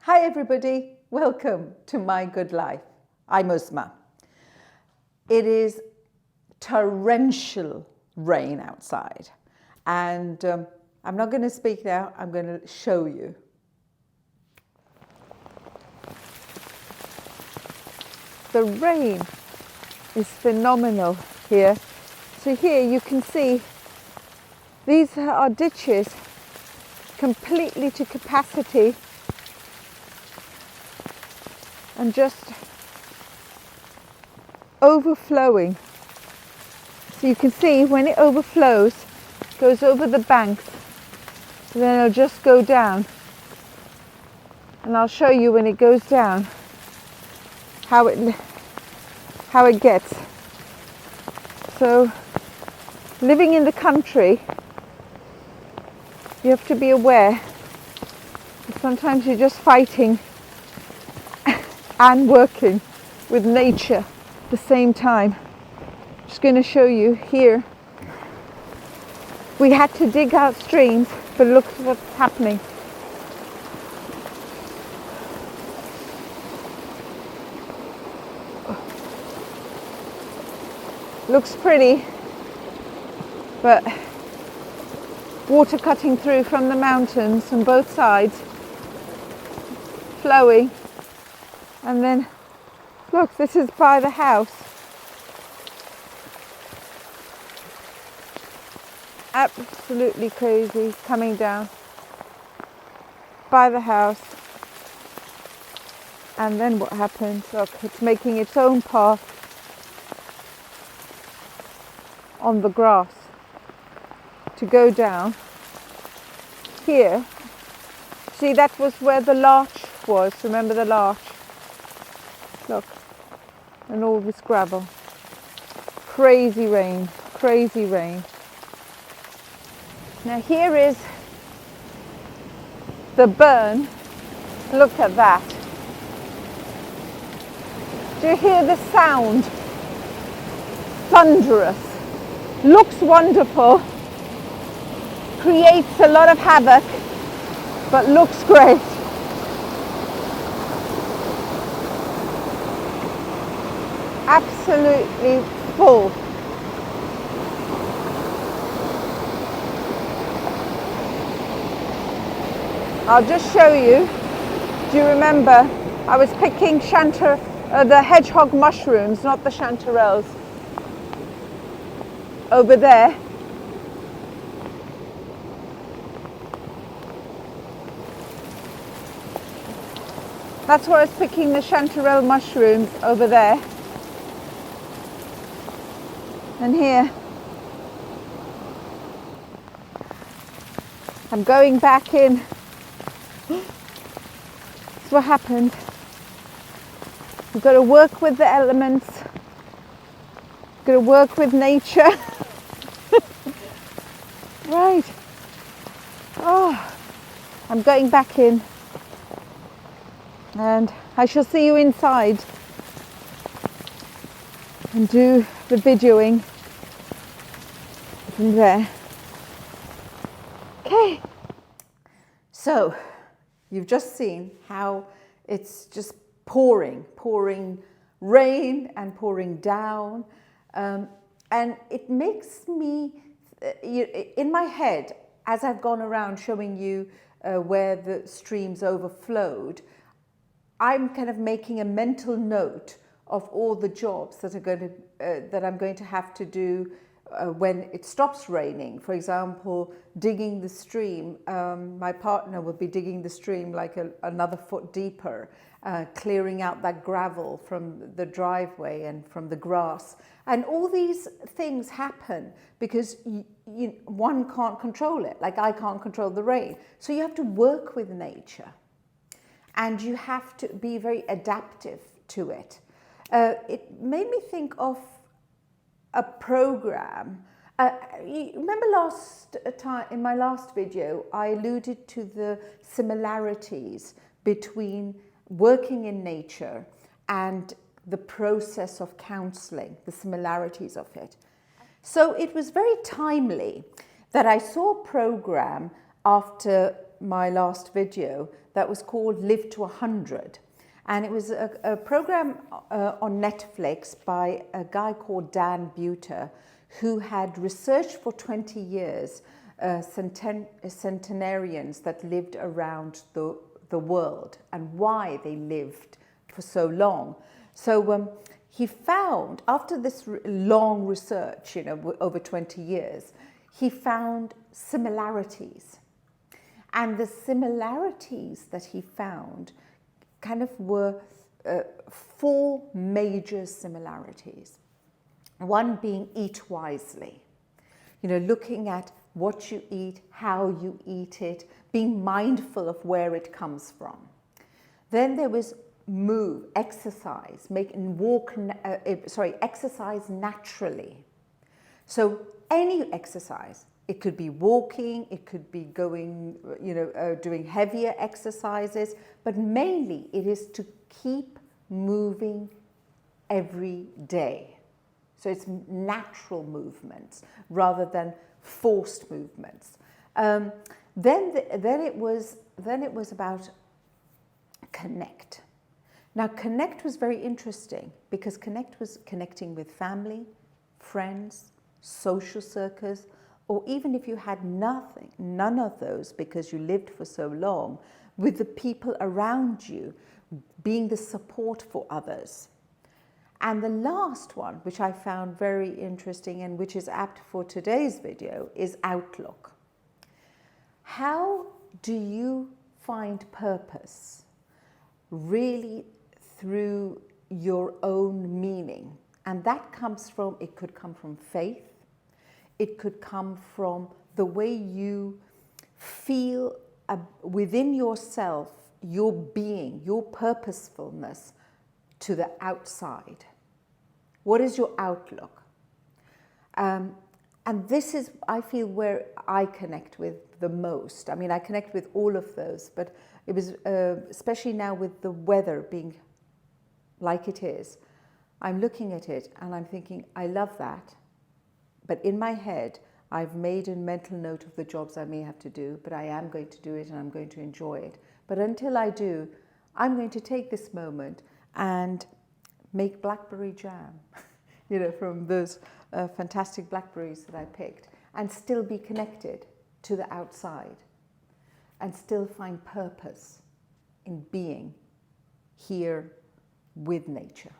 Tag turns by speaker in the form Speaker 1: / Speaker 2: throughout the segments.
Speaker 1: Hi everybody, welcome to My Good Life. I'm Uzma. It is torrential rain outside and I'm not going to speak now, I'm going to show you. The rain is phenomenal here. So here you can see these are ditches completely to capacity and just overflowing. So you can see when it overflows, it goes over the banks, and then it'll just go down. And I'll show you when it goes down how it gets. So living in the country, you have to be aware that sometimes you're just fighting and working with nature at the same time. I'm just going to show you here. We had to dig out streams, but look what's happening. Looks pretty, but water cutting through from the mountains on both sides, flowing. And then, look, this is by the house. Absolutely crazy, coming down by the house. And then what happens? Look, it's making its own path on the grass to go down. Here, see, that was where the larch was. Remember the larch? Look, and all this gravel. Crazy rain, crazy rain. Now here is the burn. Look at that. Do you hear the sound? Thunderous. Looks wonderful. Creates a lot of havoc, but looks great. Absolutely full. I'll just show you. Do you remember I was picking the hedgehog mushrooms, not the chanterelles, over there. That's where I was picking the chanterelle mushrooms, over there. And here, I'm going back in. That's what happened. You've got to work with the elements. You've got to work with nature. Right. Oh, I'm going back in. And I shall see you inside and do the videoing from there. Okay. So, you've just seen how it's just pouring rain and pouring down. And it makes me, in my head, as I've gone around showing you where the streams overflowed, I'm kind of making a mental note of all the jobs that I'm going to have to do when it stops raining. For example, digging the stream. My partner will be digging the stream like another foot deeper, clearing out that gravel from the driveway and from the grass. And all these things happen because one can't control it. Like I can't control the rain. So you have to work with nature. And you have to be very adaptive to it. It made me think of a program. You remember last time, in my last video, I alluded to the similarities between working in nature and the process of counseling, the similarities of it. So it was very timely that I saw a program after my last video that was called Live to 100. And it was a program on Netflix by a guy called Dan Buter, who had researched for 20 years centenarians that lived around the world and why they lived for so long. So he found, after this long research, over 20 years, he found similarities. And the similarities that he found kind of were 4 major similarities. One being eat wisely. Looking at what you eat, how you eat it, being mindful of where it comes from. Then there was move, exercise, exercise naturally. So any exercise, it could be walking, it could be going, doing heavier exercises, but mainly it is to keep moving every day. So it's natural movements rather than forced movements. Then it was about connect. Now, connect was very interesting because connect was connecting with family, friends, social circles, or even if you had none of those because you lived for so long, with the people around you, being the support for others. And the last one, which I found very interesting and which is apt for today's video, is outlook. How do you find purpose really through your own meaning? And that comes from, it could come from faith, it could come from the way you feel within yourself, your being, your purposefulness to the outside. What is your outlook? And this is, I feel, where I connect with the most. I mean, I connect with all of those, but it was especially now with the weather being like it is. I'm looking at it and I'm thinking, I love that. But in my head, I've made a mental note of the jobs I may have to do, but I am going to do it and I'm going to enjoy it. But until I do, I'm going to take this moment and make blackberry jam, from those fantastic blackberries that I picked, and still be connected to the outside and still find purpose in being here with nature.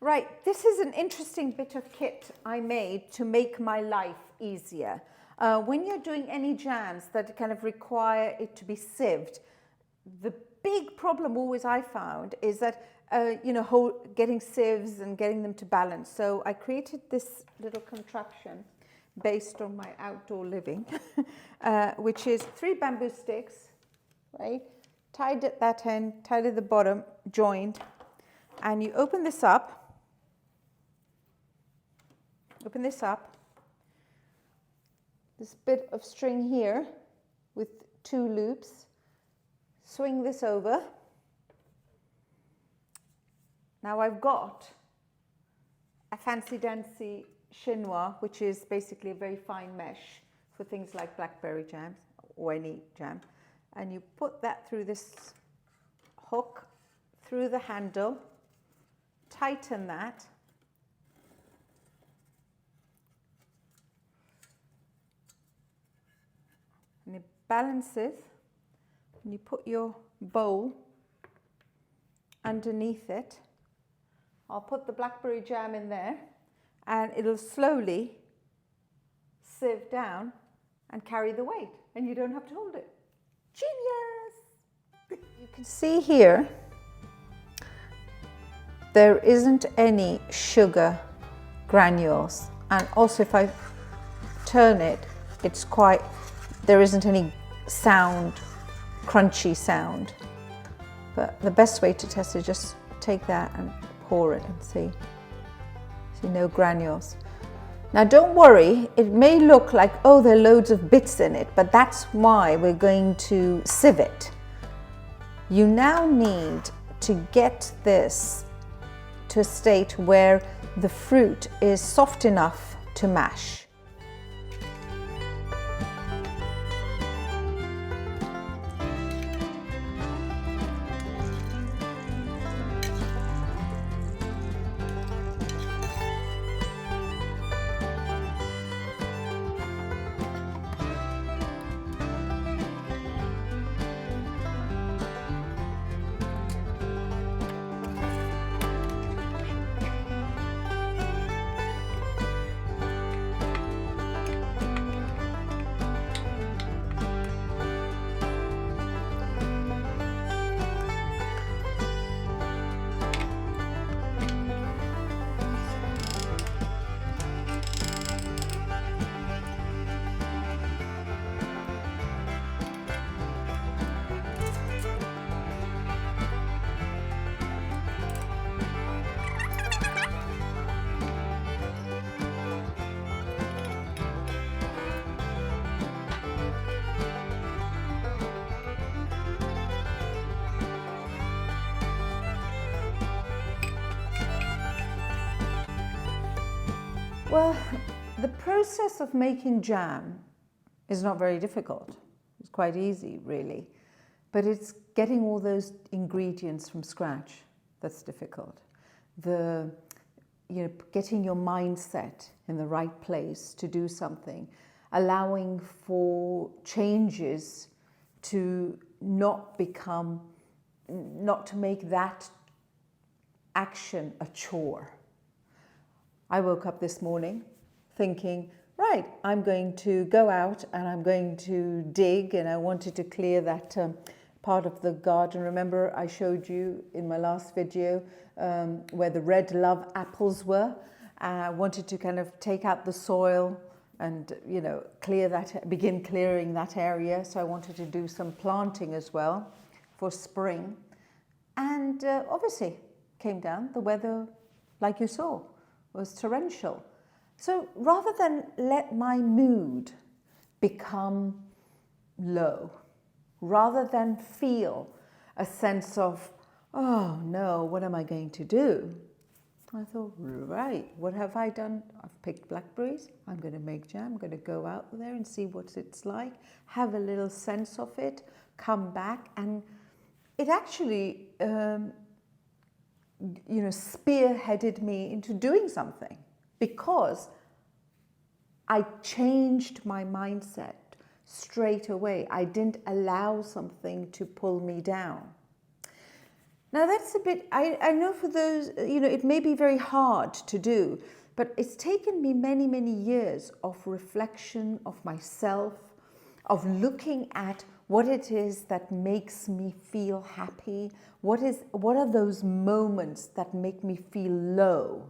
Speaker 1: Right, this is an interesting bit of kit I made to make my life easier. When you're doing any jams that kind of require it to be sieved, the big problem always I found is that, getting sieves and getting them to balance. So I created this little contraption based on my outdoor living, which is 3 bamboo sticks, right? Tied at that end, tied at the bottom, joined, and you open this up. This bit of string here with 2 loops, swing this over. Now I've got a fancy dancy chinois, which is basically a very fine mesh for things like blackberry jams or any jam. And you put that through this hook, through the handle, tighten that. And it balances, and you put your bowl underneath it. I'll put the blackberry jam in there, and it'll slowly sieve down and carry the weight. and you don't have to hold it. Genius! You can see here, there isn't any sugar granules. And also if I turn it, there isn't any sound, crunchy sound. But the best way to test is just take that and pour it and see. See, no granules. Now don't worry, it may look like, oh, there are loads of bits in it, but that's why we're going to sieve it. You now need to get this to a state where the fruit is soft enough to mash. Well, the process of making jam is not very difficult. It's quite easy, really. But it's getting all those ingredients from scratch that's difficult. Getting your mindset in the right place to do something, allowing for changes to not to make that action a chore. I woke up this morning thinking, right, I'm going to go out and I'm going to dig, and I wanted to clear that part of the garden. Remember I showed you in my last video where the red love apples were. I wanted to kind of take out the soil and begin clearing that area. So I wanted to do some planting as well for spring. And obviously came down, the weather, like you saw, was torrential. So rather than let my mood become low, rather than feel a sense of, oh no, what am I going to do? I thought, right, what have I done? I've picked blackberries. I'm going to make jam. I'm going to go out there and see what it's like, have a little sense of it, come back. And it actually spearheaded me into doing something, because I changed my mindset straight away. I didn't allow something to pull me down. Now that's a bit, I know for those, it may be very hard to do, but it's taken me many, many years of reflection of myself, of looking at what it is that makes me feel happy, what are those moments that make me feel low.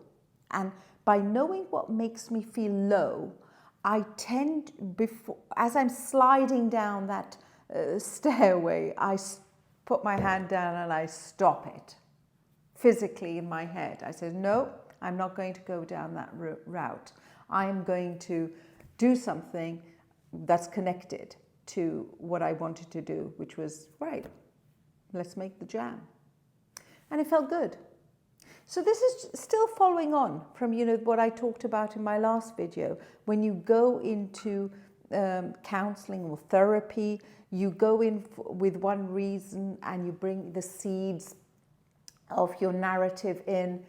Speaker 1: And by knowing what makes me feel low, I tend, as I'm sliding down that stairway, I put my hand down and I stop it physically in my head. I said, no, I'm not going to go down that route. I'm going to do something that's connected to what I wanted to do, which was, right, let's make the jam. And it felt good. So this is still following on from, what I talked about in my last video. When you go into counseling or therapy, you go in with one reason and you bring the seeds of your narrative in,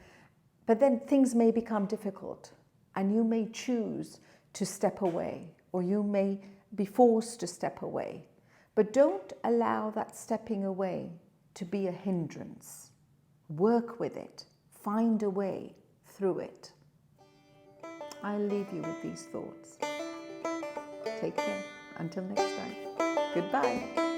Speaker 1: but then things may become difficult and you may choose to step away, or you may be forced to step away. But don't allow that stepping away to be a hindrance. Work with it. Find a way through it. I'll leave you with these thoughts. Take care. Until next time, goodbye.